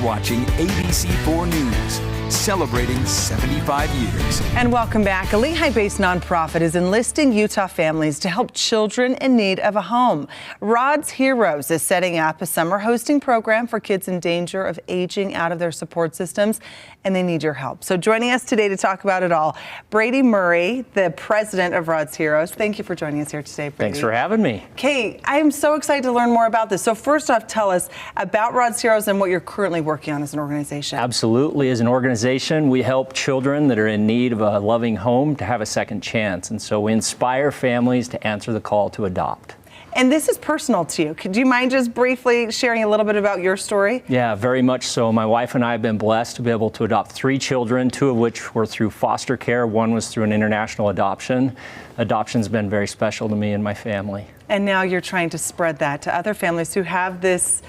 watching ABC4 News, celebrating 75 years. And welcome back. A Lehigh-based nonprofit is enlisting Utah families to help children in need of a home. Rod's Heroes is setting up a summer hosting program for kids in danger of aging out of their support systems, and they need your help. So joining us today to talk about it all, Brady Murray, the president of Rod's Heroes. Thank you for joining us here today, Brady. Thanks for having me. Okay, I am so excited to learn more about this. So first off, tell us about Rod's Heroes and what you're currently working on as an organization. Absolutely. As an organization, we help children that are in need of a loving home to have a second chance. And so we inspire families to answer the call to adopt. And this is personal to you. Could you mind just briefly sharing a little bit about your story? Yeah, very much so. My wife and I have been blessed to be able to adopt 3 children, 2 of which were through foster care. 1 was through an international adoption. Adoption's been very special to me and my family. And now you're trying to spread that to other families who have this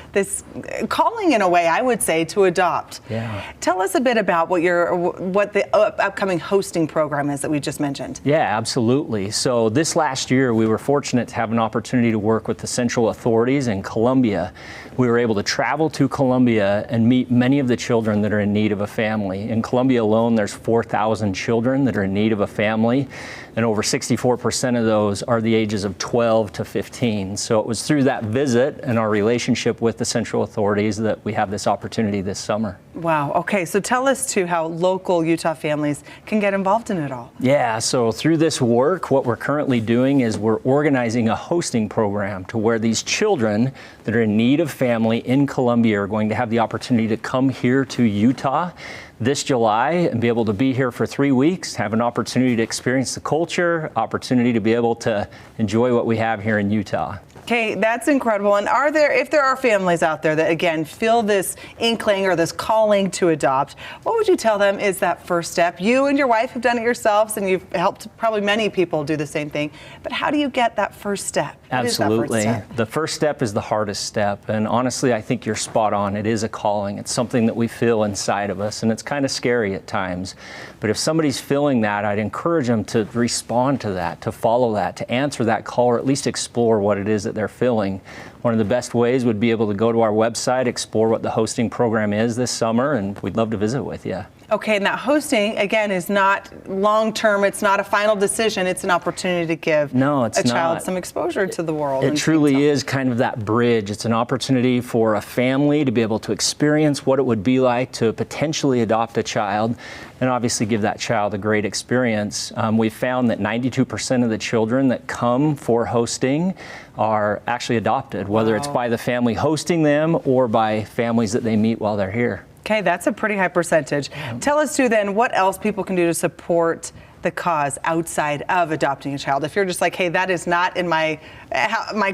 calling, in a way, I would say, to adopt. Yeah. Tell us a bit about what the upcoming hosting program is that we just mentioned. Yeah, absolutely. So this last year, we were fortunate to have an opportunity to work with the central authorities in Colombia. We were able to travel to Colombia and meet many of the children that are in need of a family. In Colombia alone, there's 4,000 children that are in need of a family, and over 64% of those are the ages of 12 to 15. So it was through that visit and our relationship with the central authorities that we have this opportunity this summer. Wow. Okay. So tell us too how local Utah families can get involved in it all. Yeah. So through this work, what we're currently doing is we're organizing a hosting program to where these children that are in need of family in Colombia are going to have the opportunity to come here to Utah this July and be able to be here for 3 weeks, have an opportunity to experience the culture, opportunity to be able to enjoy what we have here in Utah. Okay, that's incredible. And if there are families out there that, again, feel this inkling or this calling to adopt, what would you tell them is that first step? You and your wife have done it yourselves, and you've helped probably many people do the same thing. But how do you get that first step? Absolutely. The first step is the hardest step. And honestly, I think you're spot on. It is a calling. It's something that we feel inside of us, and it's kind of scary at times. But if somebody's feeling that, I'd encourage them to respond to that, to follow that, to answer that call, or at least explore what it is that they're feeling. One of the best ways would be able to go to our website, explore what the hosting program is this summer, and we'd love to visit with you. Okay, and that hosting, again, is not long-term. It's not a final decision. It's an opportunity to give a child some exposure to the world. It truly is kind of that bridge. It's an opportunity for a family to be able to experience what it would be like to potentially adopt a child and obviously give that child a great experience. We've found that 92% of the children that come for hosting are actually adopted, whether it's by the family hosting them or by families that they meet while they're here. Okay, that's a pretty high percentage. Tell us too then what else people can do to support the cause outside of adopting a child. If you're just like, hey, that is not in my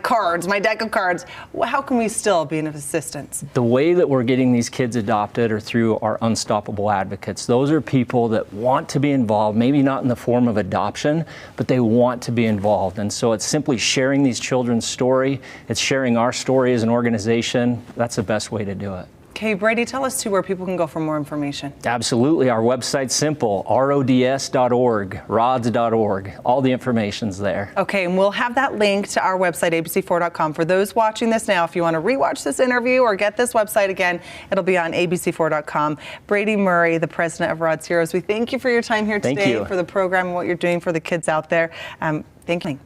cards, my deck of cards, how can we still be of assistance? The way that we're getting these kids adopted are through our Unstoppable Advocates. Those are people that want to be involved, maybe not in the form of adoption, but they want to be involved. And so it's simply sharing these children's story. It's sharing our story as an organization. That's the best way to do it. Okay, Brady, tell us too where people can go for more information. Absolutely. Our website's simple, rods.org, rods.org. All the information's there. Okay, and we'll have that link to our website, abc4.com. For those watching this now, if you want to rewatch this interview or get this website again, it'll be on abc4.com. Brady Murray, the president of Rod's Heroes, we thank you for your time here today, for the program and what you're doing for the kids out there. Thank you.